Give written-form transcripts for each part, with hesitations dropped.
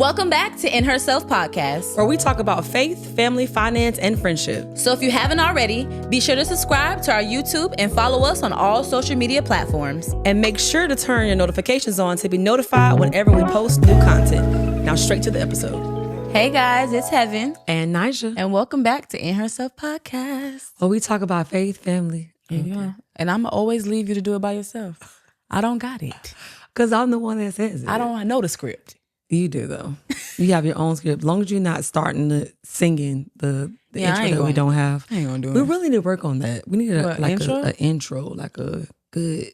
Welcome back to InHerself Podcast, where we talk about faith, family, finance, and friendship. So if you haven't already, be sure to subscribe to our YouTube and follow us on all social media platforms. And make sure to turn your notifications on to be notified whenever we post new content. Now straight to the episode. Hey guys, it's Heaven. And Nyja. And welcome back to InHerself Podcast. Where we talk about faith, family. Yeah. And I'm going to always leave you to do it by yourself. I don't got it. Because I'm the one that says it. I don't know the script. You do, though. You have your own script. As long as you're not starting to singing the intro that we don't have. I ain't gonna do it. We really need to work on that. We need an intro, like a good,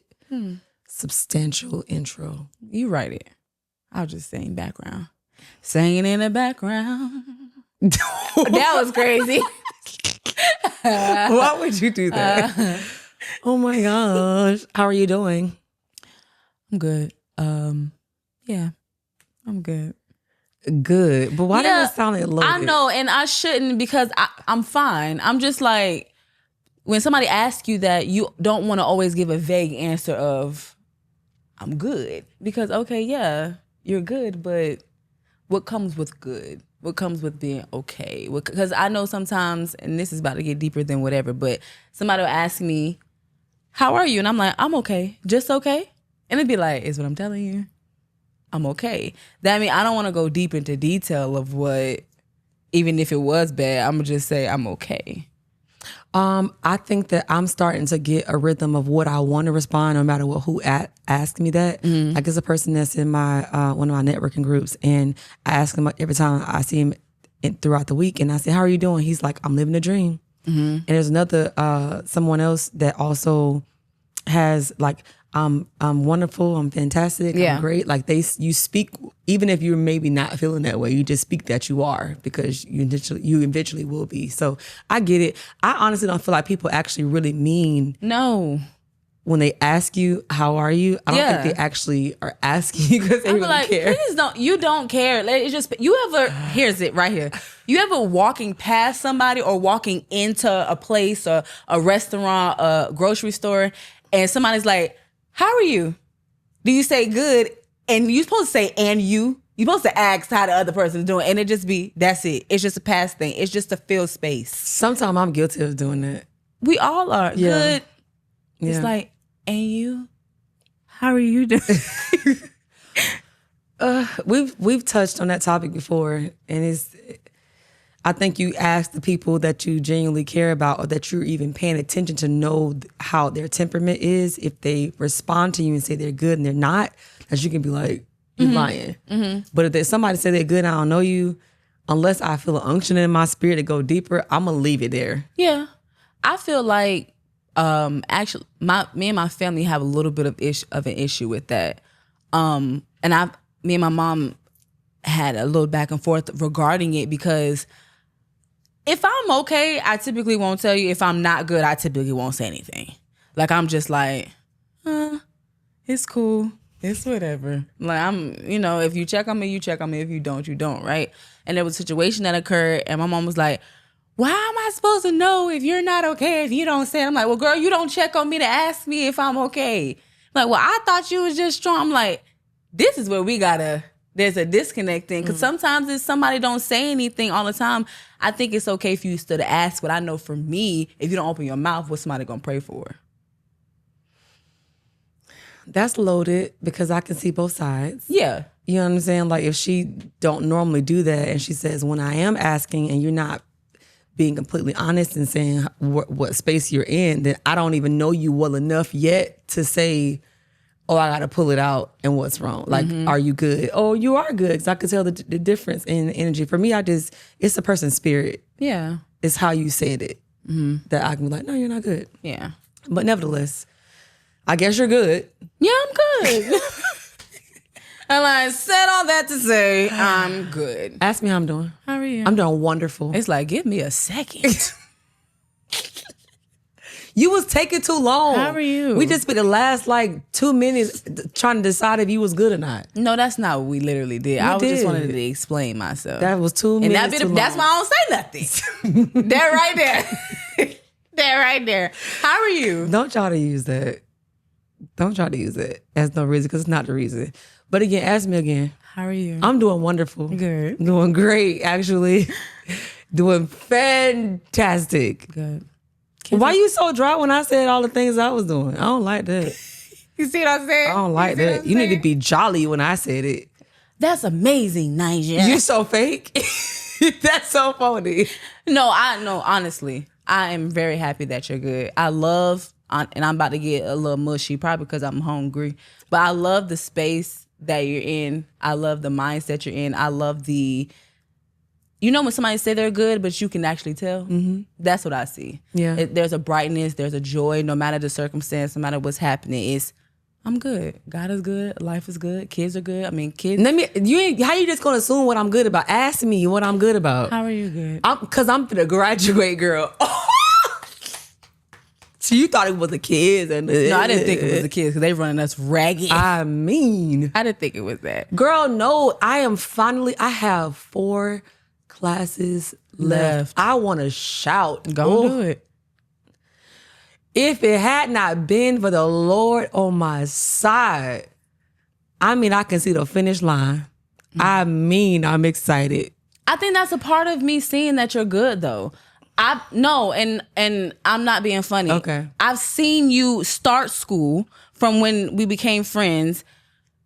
substantial intro. You write it. I'll just sing background. Singing in the background. That was crazy. Why would you do that? Oh my gosh. How are you doing? I'm good. Yeah. I'm good. Good. But why does it sound like loaded? I know, and I shouldn't because I'm fine. I'm just like, when somebody asks you that, you don't want to always give a vague answer of, I'm good. Because, okay, yeah, you're good, but what comes with good? What comes with being okay? Because I know sometimes, and this is about to get deeper than whatever, but somebody will ask me, how are you? And I'm like, I'm okay. Just okay? And it'd be like, is what I'm telling you? I'm okay. That means I don't want to go deep into detail of what, even if it was bad, I'm going to just say I'm okay. I think that I'm starting to get a rhythm of what I want to respond no matter who asks me that. Mm-hmm. Like, there's a person that's in my one of my networking groups, and I ask him every time I see him throughout the week, and I say, how are you doing? He's like, I'm living a dream. Mm-hmm. And there's another, someone else that also has like, I'm wonderful, I'm fantastic, I'm great. Like you speak, even if you're maybe not feeling that way, you just speak that you are, because you eventually will be. So I get it. I honestly don't feel like people actually really mean when they ask you, how are you? I don't think they actually are asking you because they really care. Please don't. You don't care. It's just, here's it right here. You ever walking past somebody or walking into a place or a restaurant, a grocery store, and somebody's like, how are you? Do you say good? And you're supposed to say, and you? You're supposed to ask how the other person's doing. And it just be, that's it. It's just a past thing. It's just to fill space. Sometimes I'm guilty of doing that. We all are. Yeah. Good. Yeah. It's like, and you? How are you doing? We've touched on that topic before. And I think you ask the people that you genuinely care about or that you're even paying attention to know how their temperament is. If they respond to you and say they're good and they're not, as you can be like, you're lying. Mm-hmm. But if there's somebody say they're good and I don't know you, unless I feel an unction in my spirit to go deeper, I'm going to leave it there. Yeah. I feel like actually me and my family have a little bit of an issue with that. And me and my mom had a little back and forth regarding it, because if I'm okay, I typically won't tell you. If I'm not good, I typically won't say anything. Like, I'm just like, it's cool. It's whatever. Like, if you check on me, you check on me. If you don't, you don't, right? And there was a situation that occurred, and my mom was like, why am I supposed to know if you're not okay if you don't say it? I'm like, well, girl, you don't check on me to ask me if I'm okay. Like, well, I thought you was just strong. I'm like, this is where there's a disconnect thing. Because sometimes if somebody don't say anything all the time, I think it's okay for you still to ask. But I know for me, if you don't open your mouth, what's somebody going to pray for? That's loaded, because I can see both sides. Yeah. You know what I'm saying? Like, if she don't normally do that and she says, when I am asking and you're not being completely honest and saying what space you're in, then I don't even know you well enough yet to say, oh, I got to pull it out and what's wrong. Like, are you good? Oh, you are good. Because I can tell the difference in energy. For me, it's the person's spirit. Yeah. It's how you said it that I can be like, no, you're not good. Yeah. But nevertheless, I guess you're good. Yeah, I'm good. And I said all that to say, I'm good. Ask me how I'm doing. How are you? I'm doing wonderful. It's like, give me a second. You was taking too long. How are you? We just spent the last 2 minutes trying to decide if you was good or not. No, that's not what we literally did. Just wanted to explain myself. That was 2 minutes too long. That's why I don't say nothing. That right there. That right there. How are you? Don't try to use that. Don't try to use it as no reason, because it's not the reason. But again, ask me again. How are you? I'm doing wonderful. Good. Doing great, actually. Doing fantastic. Good. Why you so dry when I said all the things I was doing? I don't like that. You see what I'm saying? I don't like that. You need to be jolly when I said it. That's amazing, Nyja. You so fake. That's so phony. No, honestly, I am very happy that you're good. I love, and I'm about to get a little mushy, probably because I'm hungry, but I love the space that you're in. I love the mindset you're in. I love when somebody say they're good, but you can actually tell. Mm-hmm. That's what I see. Yeah. There's a brightness, there's a joy, no matter the circumstance, no matter what's happening. I'm good. God is good. Life is good. Kids are good. I mean, kids. How you just gonna assume what I'm good about? Ask me what I'm good about. How are you good? Cause I'm the graduate girl. So you thought it was the kids and no, I didn't think it was the kids because they running us ragged. I didn't think it was that. Girl, no. I have 4 classes left. I want to shout. Go do it. If it had not been for the Lord on my side, I can see the finish line. I'm excited. I think that's a part of me seeing that you're good, though. And I'm not being funny. Okay. I've seen you start school from when we became friends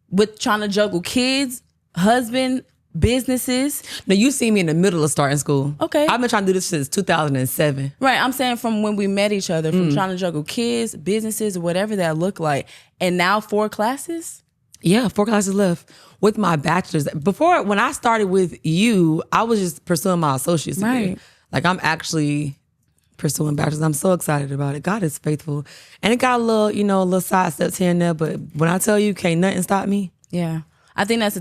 with trying to juggle kids, husband, businesses. Now, you see me in the middle of starting school. Okay. I've been trying to do this since 2007. Right. I'm saying from when we met each other, from trying to juggle kids, businesses, whatever that looked like. And now 4 classes? Yeah, 4 classes left with my bachelor's. Before, when I started with you, I was just pursuing my associate's degree. Right. Like, I'm actually pursuing bachelor's. I'm so excited about it. God is faithful. And it got a little side steps here and there, but when I tell you, can't nothing stop me. Yeah. I think that's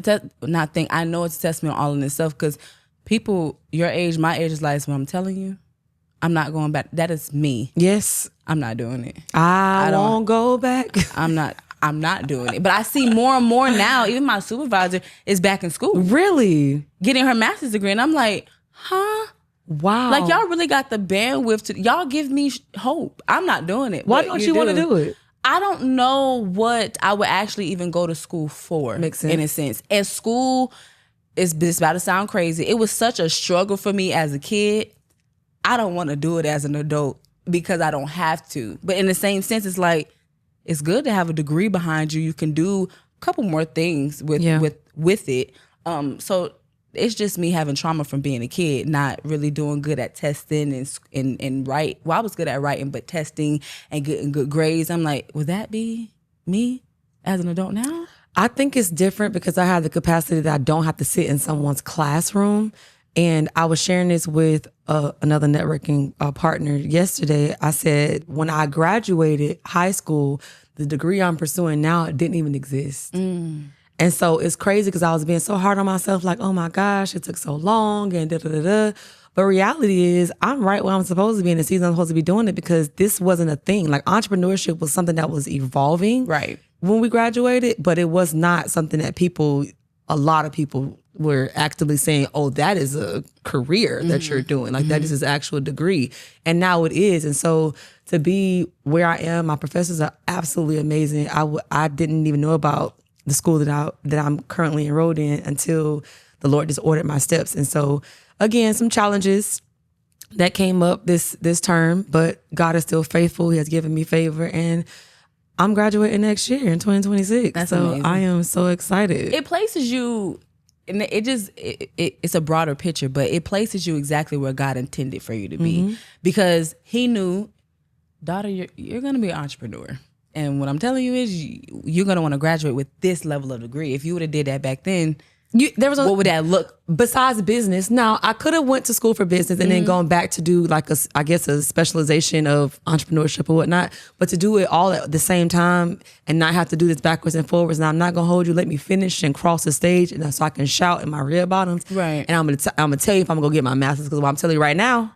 I know it's a testament all in itself because people your age, my age is like, when I'm telling you, I'm not going back. That is me. Yes. I'm not doing it. I won't go back. I'm not doing it. But I see more and more now, even my supervisor is back in school. Really? Getting her master's degree. And I'm like, huh? Wow. Like, y'all really got the bandwidth y'all give me hope. I'm not doing it. Why don't you want to do it? I don't know what I would actually even go to school for. Makes sense. In a sense. And school is about to sound crazy. It was such a struggle for me as a kid. I don't want to do it as an adult because I don't have to. But in the same sense, it's like, it's good to have a degree behind you. You can do a couple more things with it. So it's just me having trauma from being a kid, not really doing good at testing and write. Well, I was good at writing, but testing and getting good grades. I'm like, would that be me as an adult now? I think it's different because I have the capacity that I don't have to sit in someone's classroom. And I was sharing this with another networking partner yesterday. I said, when I graduated high school, the degree I'm pursuing now didn't even exist. And so it's crazy because I was being so hard on myself, like, oh my gosh, it took so long and da-da-da-da. But reality is I'm right where I'm supposed to be in the season I'm supposed to be doing it because this wasn't a thing. Like, entrepreneurship was something that was evolving when we graduated, but it was not something that a lot of people were actively saying, oh, that is a career that you're doing. Like, that is his actual degree. And now it is. And so to be where I am, my professors are absolutely amazing. I didn't even know about the school that I'm currently enrolled in until the Lord just ordered my steps. And so, again, some challenges that came up this term, but God is still faithful. He has given me favor, and I'm graduating next year in 2026. That's so amazing. I am so excited. It places you, and it's a broader picture, but it places you exactly where God intended for you to be, because He knew, daughter, you're going to be an entrepreneur. And what I'm telling you is you're going to want to graduate with this level of degree. If you would have did that back then, what would that look? Besides business, now I could have went to school for business and then gone back to do like a specialization of entrepreneurship or whatnot. But to do it all at the same time and not have to do this backwards and forwards. And I'm not gonna hold you. Let me finish and cross the stage, and so I can shout in my red bottoms. Right. And I'm gonna tell you if I'm gonna go get my master's, because what I'm telling you right now,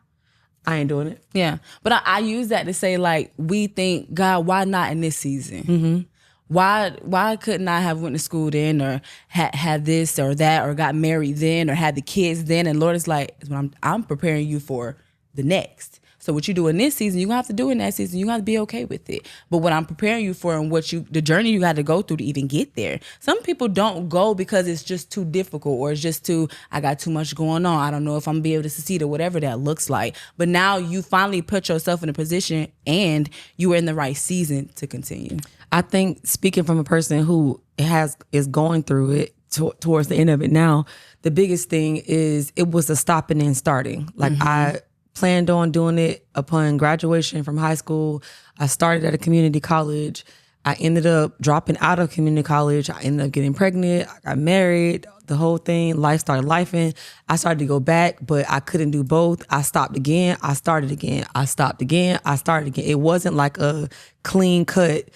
I ain't doing it. Yeah. But I use that to say, like, we think, God, why not in this season? Why couldn't I have went to school then, or had this or that, or got married then, or had the kids then? And Lord is like, I'm preparing you for the next. So what you do in this season, you're gonna have to do in that season. You're gonna have to be okay with it. But what I'm preparing you for and the journey you got to go through to even get there. Some people don't go because it's just too difficult, or it's just I got too much going on. I don't know if I'm gonna be able to succeed, or whatever that looks like. But now you finally put yourself in a position and you are in the right season to continue. I think, speaking from a person who is going through it towards the end of it now, the biggest thing is it was a stopping and starting. Like I planned on doing it upon graduation from high school. I started at a community college. I ended up dropping out of community college. I ended up getting pregnant. I got married, the whole thing. Life started lifing. I started to go back, but I couldn't do both. I stopped again. I started again. I stopped again. I started again. It wasn't like a clean cut,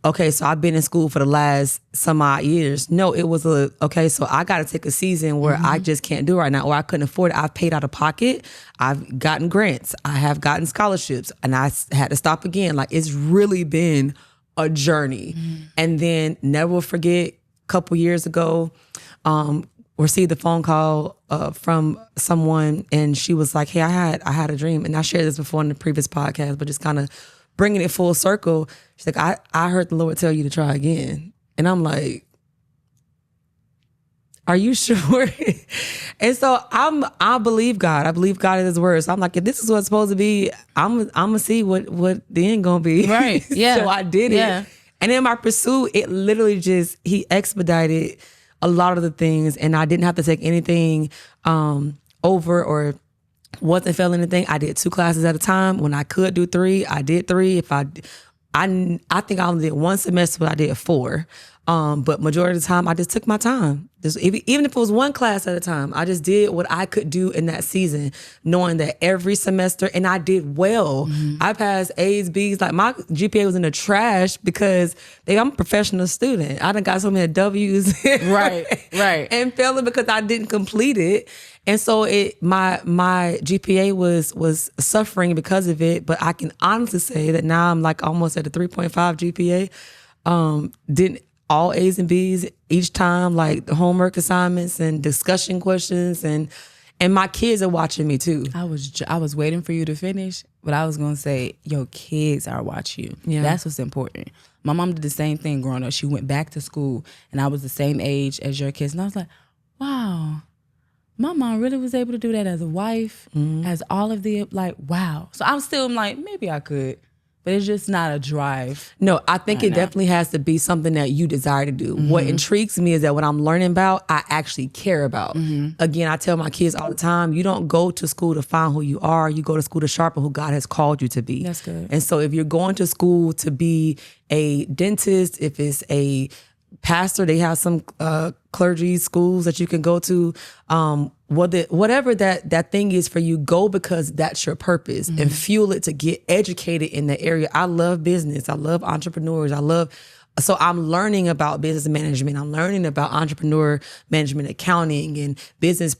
okay, so I've been in school for the last some odd years. No, it was okay, so I got to take a season where I just can't do it right now, or I couldn't afford it. I've paid out of pocket. I've gotten grants. I have gotten scholarships, and I had to stop again. Like, it's really been a journey. And then never forget, a couple years ago, received a phone call from someone, and she was like, hey, I had a dream. And I shared this before in the previous podcast, but just kind of bringing it full circle. She's like, I heard the Lord tell you to try again. And I'm like, are you sure? And so I believe God. I believe God in His word. So I'm like, if this is what it's supposed to be, I'm gonna see what the end gonna be. Right. Yeah. So I did it. And in my pursuit, it literally He expedited a lot of the things, and I didn't have to take anything over or wasn't failing anything. I did 2 classes at a time. When I could do 3, I did 3. If I think I only did 1 semester, but I did 4. But majority of the time, I just took my time. Even if it was 1 class at a time, I just did what I could do in that season, knowing that every semester, and I did well. I passed A's, B's. Like, my GPA was in the trash because I'm a professional student. I done got so many W's. Right. And failing because I didn't complete it. And so my GPA was suffering because of it. But I can honestly say that now I'm like almost at a 3.5 GPA. Didn't all A's and B's each time, like the homework assignments and discussion questions, and my kids are watching me too. I was waiting for you to finish, but I was gonna say your kids are watching you. Yeah. That's what's important. My mom did the same thing growing up. She went back to school, and I was the same age as your kids, and I was like, wow, my mom really was able to do that as a wife, as all of the, like, wow. So I'm still like, maybe I could. But it's just not a drive. No, I think it definitely has to be something that you desire to do. What intrigues me is that what I'm learning about, I actually care about. Again, I tell my kids all the time, you don't go to school to find who you are. You go to school to sharpen who God has called you to be. That's good. And so if you're going to school to be a dentist, if it's a pastor, they have some clergy schools that you can go to. Whatever that thing is for you, go because that's your purpose, and fuel it to get educated in the area. I love business. I love entrepreneurs. So I'm learning about business management. I'm learning about entrepreneur management, accounting, and business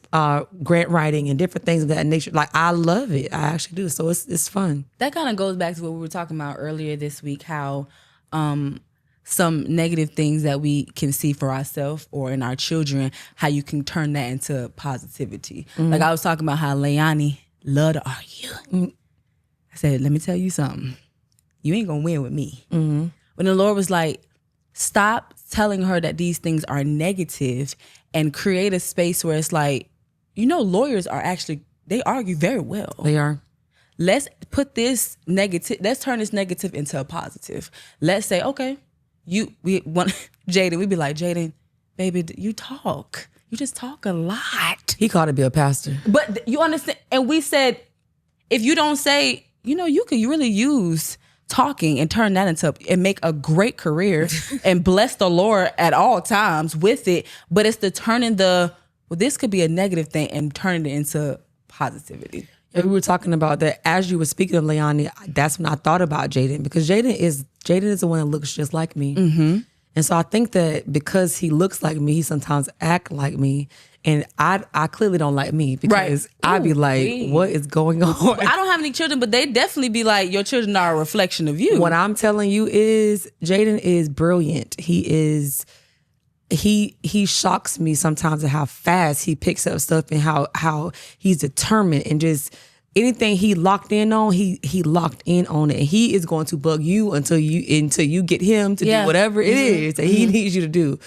grant writing, and different things of that nature. Like, I love it. I actually do. So it's fun. That kind of goes back to what we were talking about earlier this week, how some negative things that we can see for ourselves or in our children, how you can turn that into positivity. Like, I was talking about how Leonie loved to argue. I said, let me tell you something. You ain't gonna win with me. When the Lord was like, stop telling her that these things are negative and create a space where it's like, lawyers are actually, they argue very well. They are. Let's put this negative, let's turn this negative into a positive. Let's say, okay, we want Jaden, we'd be like, Jaden, baby, you talk. You just talk a lot. He called to be a pastor. But you understand, and we said, if you don't say, you could really use talking and turn that into, and make a great career and bless the Lord at all times with it. But it's the turning this could be a negative thing and turning it into positivity. And we were talking about that as you were speaking of Leonie. That's when I thought about Jaden, because Jaden is the one that looks just like me. And so I think that because he looks like me, he sometimes act like me. And I clearly don't like me, because I'd be like, what is going on? I don't have any children, but they definitely be like, your children are a reflection of you. What I'm telling you is Jaden is brilliant. He shocks me sometimes at how fast he picks up stuff, and how he's determined, and just anything he locked in on, he locked in on it. And he is going to bug you until you get him to do whatever it is that he needs you to do.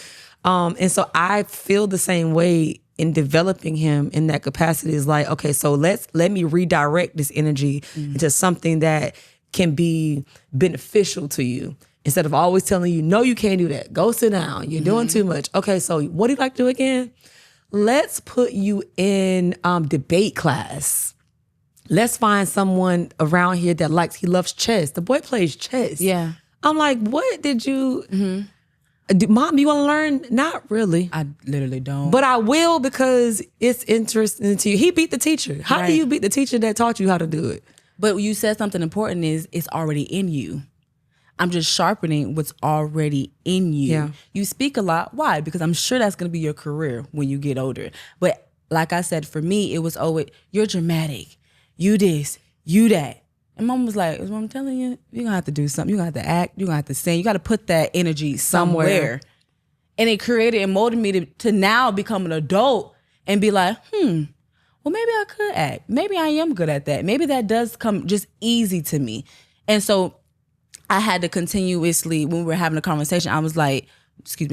And so I feel the same way in developing him in that capacity. Is like, okay, so let me redirect this energy into something that can be beneficial to you. Instead of always telling you, no, you can't do that. Go sit down. You're doing too much. Okay, so what do you like to do again? Let's put you in debate class. Let's find someone around here that he loves chess. The boy plays chess. Yeah. I'm like, what did you... Mom, you want to learn? Not really. I literally don't. But I will because it's interesting to you. He beat the teacher. How do you beat the teacher that taught you how to do it? But you said something important is it's already in you. I'm just sharpening what's already in you. Yeah. You speak a lot. Why? Because I'm sure that's going to be your career when you get older. But like I said, for me, it was always, you're dramatic. You this, you that. And Mom was like, I'm telling you, you're going to have to do something. You're going to have to act. You're going to have to sing. You got to put that energy somewhere. And it created and molded me to now become an adult and be like, well, maybe I could act. Maybe I am good at that. Maybe that does come just easy to me. And so I had to continuously, when we were having a conversation, I was like,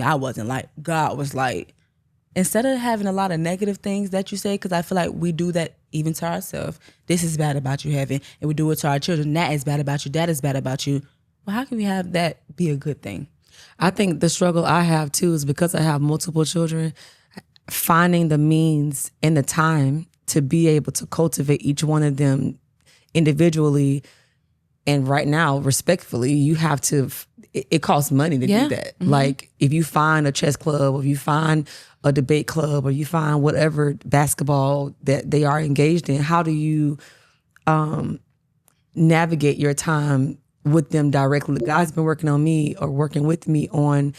I wasn't like, God was like, instead of having a lot of negative things that you say, because I feel like we do that even to ourselves. This is bad about you, Heaven. And we do it to our children. That is bad about you. That is bad about you. Well, how can we have that be a good thing? I think the struggle I have too is because I have multiple children, finding the means and the time to be able to cultivate each one of them individually. And right now, respectfully, you have to, it costs money to do that. Like if you find a chess club, or if you find a debate club, or you find whatever basketball that they are engaged in, how do you navigate your time with them directly? God's been working on me or working with me on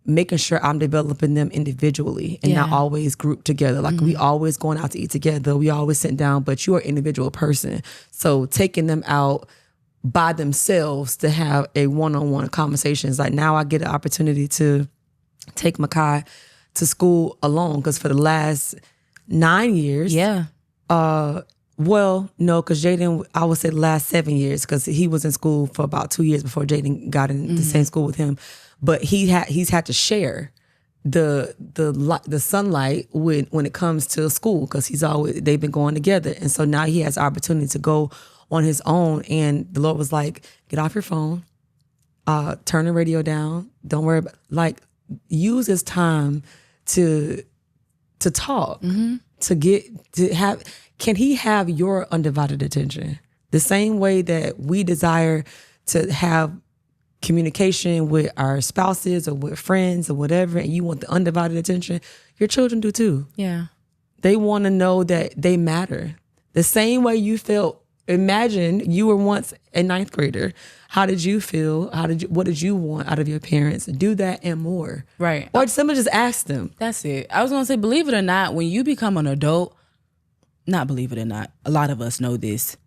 making sure I'm developing them individually and not always grouped together. Like we always going out to eat together. We always sit down, but you're an individual person. So taking them out by themselves to have a one-on-one conversations. Like now I get an opportunity to take Makai to school alone because for the last 9 years. Well, no, because Jaden, I would say the last 7 years because he was in school for about 2 years before Jaden got in the same school with him. But he's had to share the sunlight when it comes to school because they've been going together. And so now he has the opportunity to go on his own, and the Lord was like, get off your phone, turn the radio down, don't worry about, use this time to talk, can he have your undivided attention? The same way that we desire to have communication with our spouses or with friends or whatever, and you want the undivided attention, your children do too. Yeah. They want to know that they matter. The same way you felt. Imagine you were once a ninth grader. How did you feel? What did you want out of your parents? Do that and more. Right. Or somebody just ask them. That's it. I was going to say, believe it or not, when you become an adult, not believe it or not, a lot of us know this.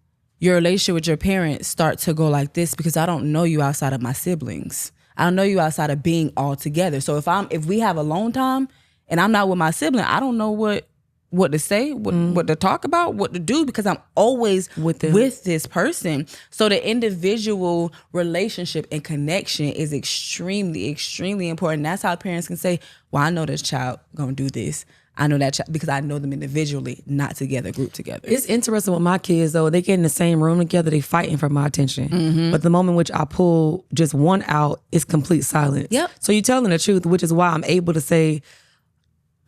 Your relationship with your parents start to go like this because I don't know you outside of my siblings. I don't know you outside of being all together. So if we have alone time and I'm not with my sibling, I don't know what to say, what to talk about, what to do, because I'm always with this person. So the individual relationship and connection is extremely, extremely important. That's how parents can say, well, I know this child gonna do this. I know that child because I know them individually, not together, grouped together. It's interesting with my kids though, they get in the same room together, they fighting for my attention. But the moment which I pull just one out, it's complete silence. Yep. So you're telling the truth, which is why I'm able to say,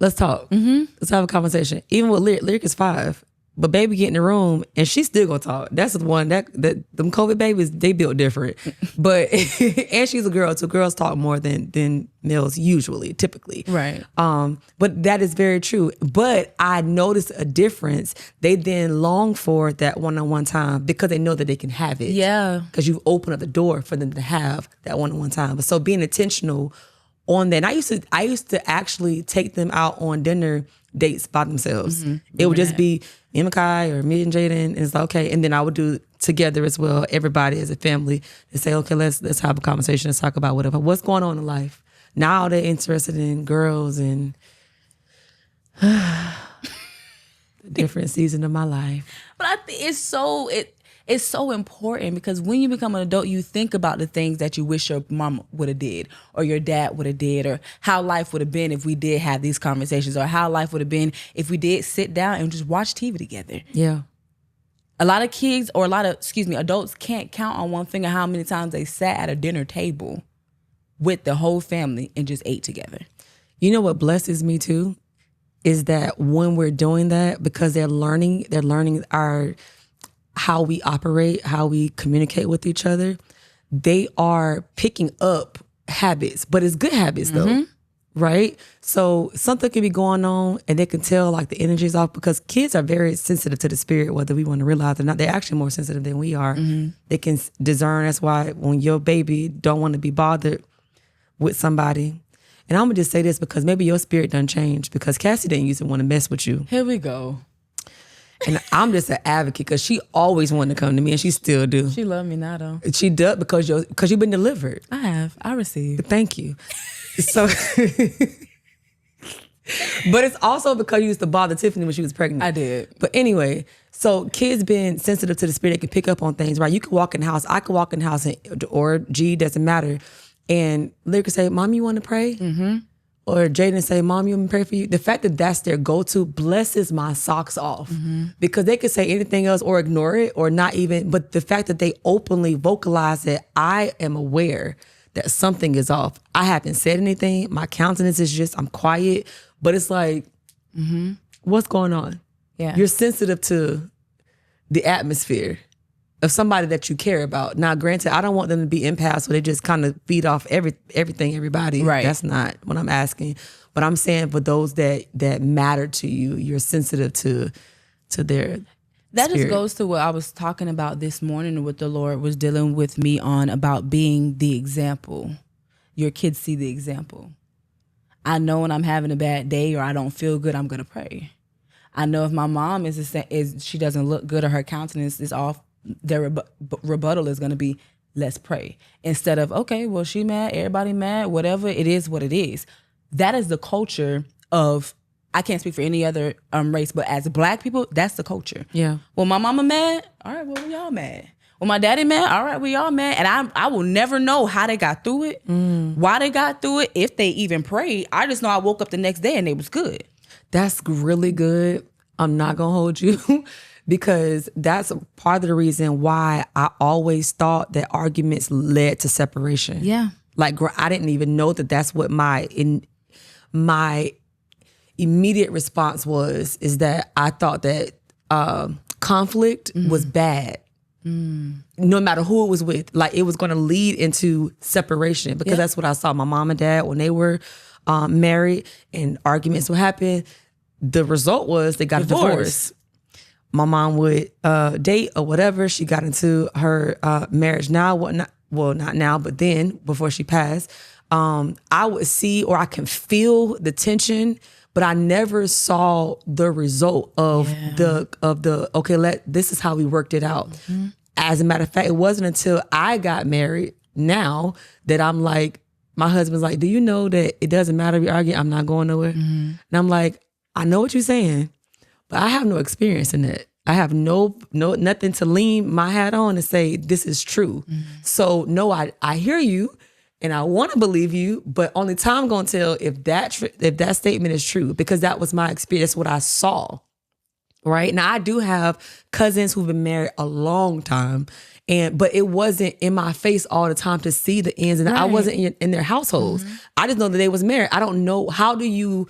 let's talk. Let's have a conversation. Even with Lyric is 5, but baby get in the room and she's still gonna talk. That's the one that them COVID babies, they built different. But and she's a girl too. Girls talk more than males usually, typically. Right. But that is very true. But I noticed a difference. They then long for that one-on-one time because they know that they can have it. Yeah. Because you've opened up the door for them to have that one-on-one time. But so being intentional on that. And I used to actually take them out on dinner dates by themselves. It would just be me and Makai or me and Jaden, and it's like, okay. And then I would do together as well, everybody as a family, and say, okay, let's have a conversation, let's talk about what's going on in life. Now they're interested in girls and Different season of my life. But I think it's so important because when you become an adult, you think about the things that you wish your mom would have did or your dad would have did, or how life would have been if we did have these conversations, or how life would have been if we did sit down and just watch TV together. Yeah. A lot of kids, or adults can't count on one finger how many times they sat at a dinner table with the whole family and just ate together. You know what blesses me too is that when we're doing that, because they're learning how we operate, how we communicate with each other, they are picking up habits, but it's good habits though, right? So something can be going on and they can tell like the energy's off, because kids are very sensitive to the spirit, whether we want to realize it or not. They're actually more sensitive than we are. They can discern. That's why when your baby don't want to be bothered with somebody, and I'm gonna just say this because maybe your spirit done changed, because Cassie didn't used to want to mess with you. Here we go. And I'm just an advocate because she always wanted to come to me, and she still do. She love me now though. She does because you've been delivered. I received. Thank you. So, but it's also because you used to bother Tiffany when she was pregnant. I did. But anyway, so kids being sensitive to the spirit, they can pick up on things, right? You could walk in the house, I could walk in the house, or G, doesn't matter. And Lyra could say, Mom, you want to pray? Or Jaden say, Mom, you want me to pray for you? The fact that that's their go-to blesses my socks off. Because they could say anything else or ignore it or not even, but the fact that they openly vocalize that I am aware that something is off. I haven't said anything. My countenance is just, I'm quiet. But it's like, what's going on? Yeah. You're sensitive to the atmosphere of somebody that you care about. Now, granted, I don't want them to be empaths, so they just kind of feed off everything, everybody. Right. That's not what I'm asking. But I'm saying for those that matter to you, you're sensitive to their That spirit. just goes to what I was talking about this morning, and what the Lord was dealing with me on about being the example. Your kids see the example. I know when I'm having a bad day or I don't feel good, I'm gonna pray. I know if my mom is she doesn't look good or her countenance is off, their rebuttal is going to be, let's pray. Instead of, okay, well, she mad, everybody mad, whatever, it is what it is. That is the culture of, I can't speak for any other race, but as Black people, that's the culture. Yeah. Well, my mama mad, all right, well, we all mad. Well, my daddy mad, all right, we all mad. And I will never know how they got through it, why they got through it, if they even prayed. I just know I woke up the next day and it was good. That's really good. I'm not going to hold you. Because that's part of the reason why I always thought that arguments led to separation. Yeah. Like, I didn't even know that that's what my immediate response is that I thought that conflict was bad. No matter who it was with. Like, it was going to lead into separation, because that's what I saw my mom and dad when they were married and arguments would happen. The result was they got a divorce. My mom would date or whatever. She got into her marriage now. Not now, but then before she passed, I would see, or I can feel the but I never saw the result of this is how we worked it out. As a matter of fact, it wasn't until I got married now that I'm like, my husband's like, do you know that it doesn't matter if you argue, I'm not going nowhere? And I'm like, I know what you're saying, but I have no experience in that. I have no nothing to lean my hat on and say this is true. So no, I hear you and I want to believe you, but only time gonna tell if that statement is true, because that was my experience. That's what I saw. Right now, I do have cousins who've been married a long time, but it wasn't in my face all the time to see the ins and outs. I wasn't in their households. I just know that they was married. I don't know how do you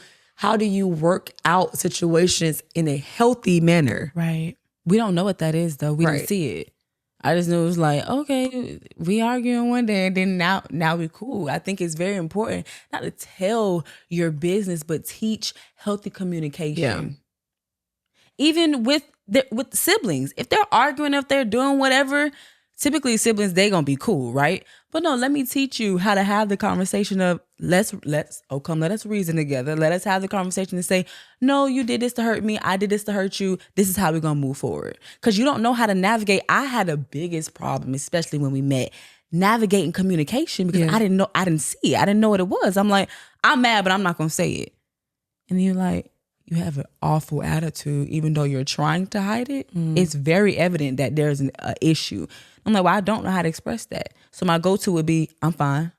work out situations in a healthy manner? Right. We don't know what that is, though. We didn't see it. I just knew it was like, okay, we arguing one day and then now we cool. I think it's very important not to tell your business, but teach healthy communication. Yeah. Even with siblings. If they're arguing, if they're doing whatever, typically siblings, they gonna be cool, right? But no, let me teach you how to have the conversation of let us reason together. Let us have the conversation and say, no, you did this to hurt me. I did this to hurt you. This is how we're gonna move forward. Because you don't know how to navigate. I had the biggest problem, especially when we met, navigating communication, because I didn't see it. I didn't know what it was. I'm like, I'm mad, but I'm not gonna say it. And you're like, you have an awful attitude, even though you're trying to hide it. It's very evident that there's an issue. I'm like, well, I don't know how to express that. So my go-to would be, I'm fine.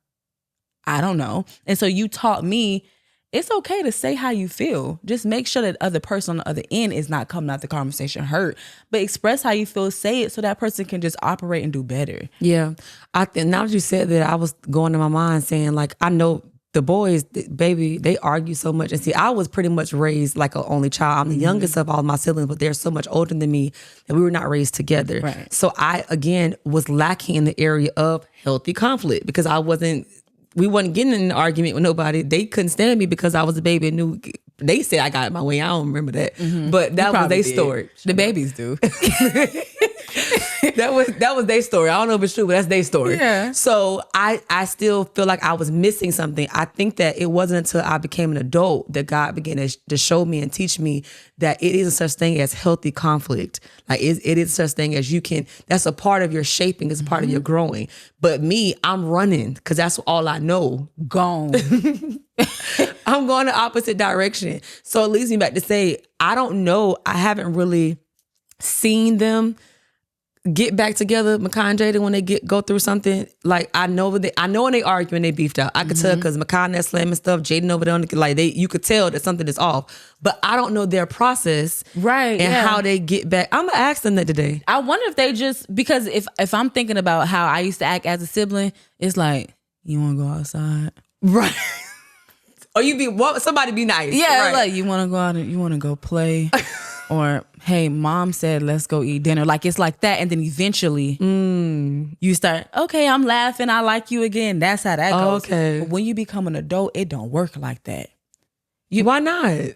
I don't know. And so you taught me it's okay to say how you feel. Just make sure that the other person on the other end is not coming out the conversation hurt. But express how you feel, say it so that person can just operate and do better. Yeah. I think now that you said that, I was going to my mind saying, like, I know the boys, baby, they argue so much. And see, I was pretty much raised like an only child. I'm the youngest of all my siblings, but they're so much older than me that we were not raised together. Right. So I, again, was lacking in the area of healthy conflict because we wasn't getting in an argument with nobody. They couldn't stand me because I was a baby and knew. They said I got my way. I don't remember that. But that was their story. The babies do. That was their story. I don't know if it's true, but that's their story. Yeah. So I still feel like I was missing something. I think that it wasn't until I became an adult that God began to show me and teach me that it is such thing as healthy conflict. Like it is such thing as that's a part of your shaping, it's part of your growing. But me, I'm running because that's all I know. Gone. I'm going the opposite direction. So it leads me back to say, I don't know. I haven't really seen them get back together, Makai and Jada, when they go through something. Like I know when they argue and they beefed out. I could tell because Makai and that slamming stuff, Jaden over there, like you could tell that something is off. But I don't know their process, right? And how they get back. I'm gonna ask them that today. I wonder if they just because if I'm thinking about how I used to act as a sibling, it's like you want to go outside, right? Or somebody be nice, yeah, right. Like you want to go out and you want to go play. Or, hey, mom said, let's go eat dinner. Like, it's like that. And then eventually you start, okay, I'm laughing. I like you again. That's how that goes. Okay. But when you become an adult, it don't work like that. Why not?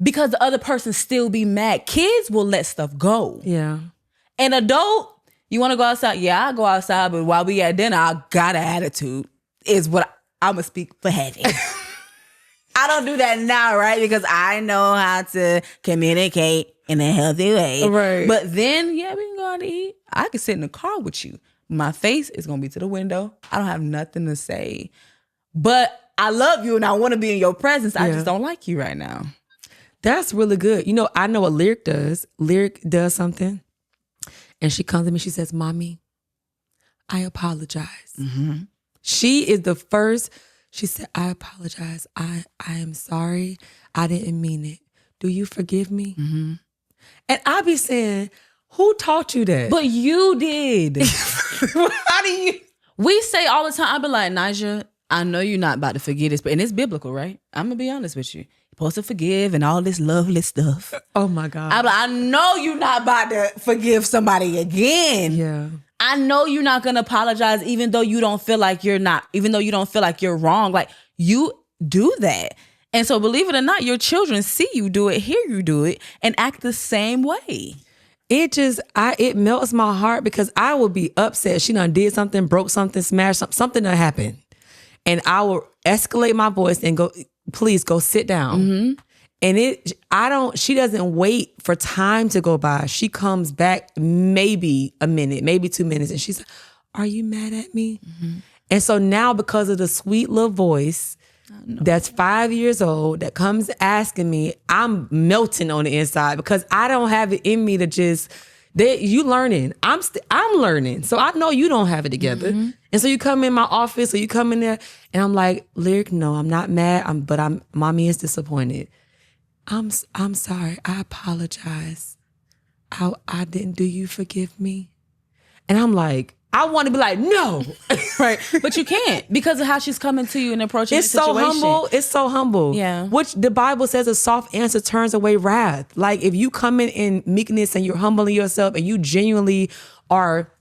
Because the other person still be mad. Kids will let stuff go. Yeah. An adult, you want to go outside? Yeah, I'll go outside. But while we at dinner, I got an attitude is what I'm going to speak for having. I don't do that now, right? Because I know how to communicate in a healthy way. Right. But then, yeah, we can go out to eat. I can sit in the car with you. My face is going to be to the window. I don't have nothing to say. But I love you and I want to be in your presence. I just don't like you right now. That's really good. You know, I know what Lyric does. Lyric does something. And she comes to me, she says, Mommy, I apologize. Mm-hmm. She is the first... She said, I apologize. I am sorry. I didn't mean it. Do you forgive me? Mm-hmm. And I be saying, who taught you that? But you did. How do you? We say all the time, I be like, Nyja, I know you're not about to forget this, and it's biblical, right? I'm going to be honest with you. You're supposed to forgive and all this lovely stuff. Oh my God. I be like, I know you're not about to forgive somebody again. Yeah. I know you're not going to apologize even though you don't feel like you're wrong. Like you do that. And so believe it or not, your children see you do it, hear you do it, and act the same way. It melts my heart because I will be upset. She done did something, broke something, smashed something that happened. And I will escalate my voice and go, please go sit down. Mm-hmm. And she doesn't wait for time to go by. She comes back maybe a minute, maybe 2 minutes. And she's like, are you mad at me? Mm-hmm. And so now because of the sweet little voice that's 5 years old that comes asking me, I'm melting on the inside because I don't have it in me to just, you learning. I'm learning. So I know you don't have it together. Mm-hmm. And so you come in my office or you come in there and I'm like, Lyric, no, I'm not mad. But mommy is disappointed. I'm sorry. I apologize. I didn't. Do you forgive me? And I'm like, I want to be like, no, right? But you can't because of how she's coming to you and approaching the situation. It's so humble. Yeah. Which the Bible says a soft answer turns away wrath. Like if you come in meekness and you're humbling yourself and you genuinely are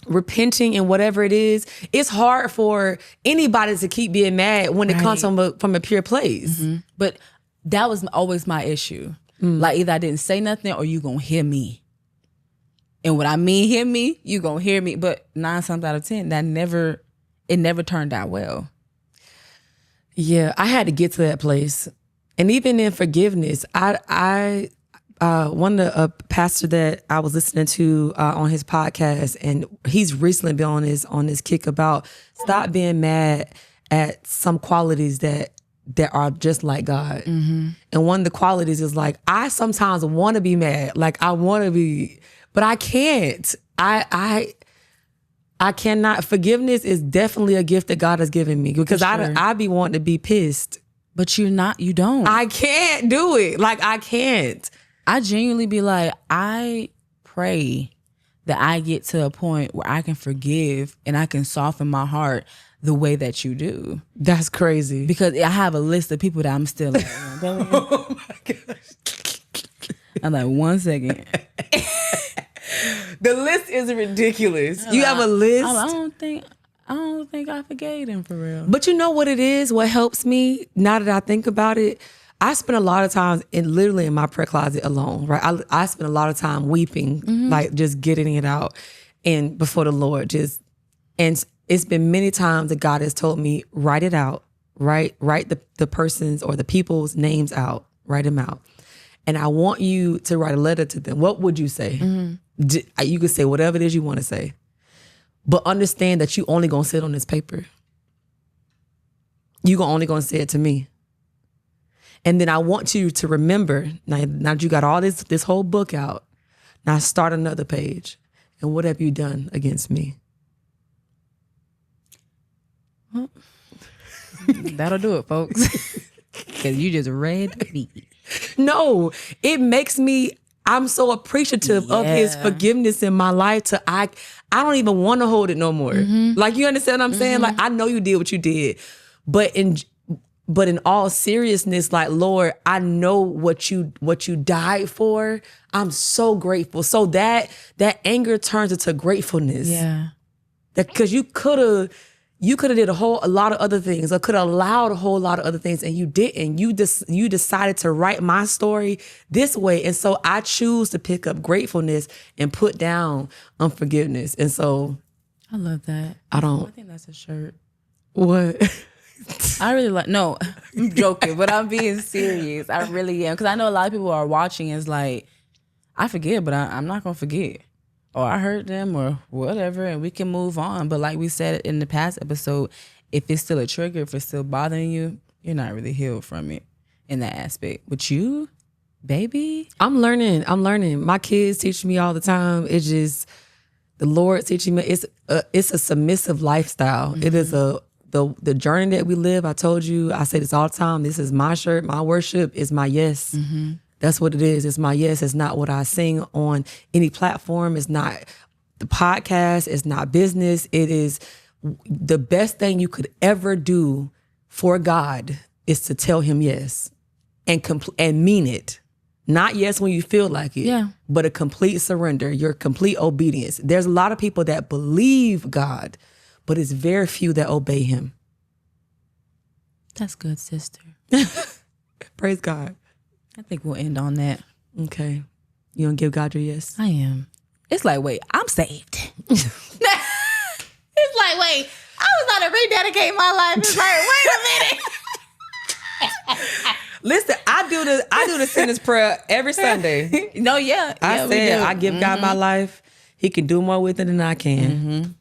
repenting in whatever it is, it's hard for anybody to keep being mad when it comes from a pure place. Mm-hmm. But that was always my issue. Like either I didn't say nothing or you gonna hear me. And what I mean hear me, you gonna hear me. But 9 times out of 10, it never turned out well. Yeah, I had to get to that place. And even in forgiveness, I one of the pastor that I was listening to on his podcast, and he's recently been on this kick about stop being mad at some qualities that that are just like God. And one of the qualities is like, I sometimes want to be mad. Like I want to be, but I can't. I cannot. Forgiveness is definitely a gift that God has given me, because I be wanting to be pissed. But you don't. I can't do it. Like I can't. I genuinely be like, I pray that I get to a point where I can forgive and I can soften my heart the way that you do. That's crazy. Because I have a list of people that I'm still like, oh my gosh. I'm like, 1 second. The list is ridiculous. You have a list? I don't think I forgave him for real. But you know what it is? What helps me, now that I think about it, I spend a lot of times literally in my prayer closet alone, right? I spend a lot of time weeping, like just getting it out and before the Lord. And it's been many times that God has told me, write it out, write the person's or the people's names out, write them out. And I want you to write a letter to them. What would you say? You could say whatever it is you want to say. But understand that you only gonna sit on this paper. You only gonna say it to me. And then I want you to remember, now that you got all this whole book out, now start another page. And what have you done against me? Well, that'll do it, folks. Because you just read me. No, it makes me, I'm so appreciative of his forgiveness in my life I don't even want to hold it no more. Like, you understand what I'm saying? Like, I know you did what you did, but in all seriousness, like, Lord, I know what you died for. I'm so grateful. So that anger turns into gratefulness. Yeah. Because you could have did a lot of other things, or could have allowed a whole lot of other things, and you didn't. You decided to write my story this way, and so I choose to pick up gratefulness and put down unforgiveness. And so I love that. I think that's a shirt. What? I really like. No, I'm joking, but I'm being serious. I really am, because I know a lot of people are watching. It's like, I forget, but I'm not gonna forget. Or I hurt them or whatever, and we can move on. But like we said in the past episode, if it's still a trigger, if it's still bothering you, you're not really healed from it in that aspect. But you, baby, I'm learning. My kids teach me all the time. It's just the Lord teaching me. It's a submissive lifestyle. It is the journey that we live. I told you, I say this all the time. This is my shirt. My worship is my yes. That's what it is. It's my yes. It's not what I sing on any platform. It's not the podcast. It's not business. It is the best thing you could ever do for God is to tell him yes and mean it. Not yes when you feel like it, but a complete surrender, your complete obedience. There's a lot of people that believe God, but it's very few that obey him. That's good, sister. Praise God. I think we'll end on that. Okay. You gonna give God your yes? I am. It's like, wait, I'm saved. It's like, wait, I was about to rededicate my life. It's like, wait a minute. Listen, I do the sinner's prayer every Sunday. No, yeah. I said I give God my life. He can do more with it than I can.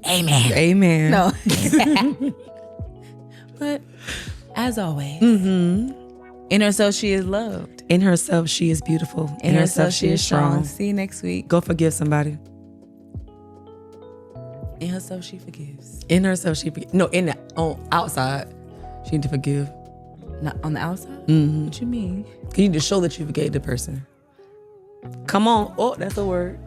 Amen. No. But as always, in herself, she is loved. In herself, she is beautiful. In herself, she is strong. See you next week. Go forgive somebody. In herself, she forgives. In herself, she forgives. No, outside, she need to forgive. Not on the outside? What you mean? You need to show that you forgave the person. Come on. Oh, that's a word.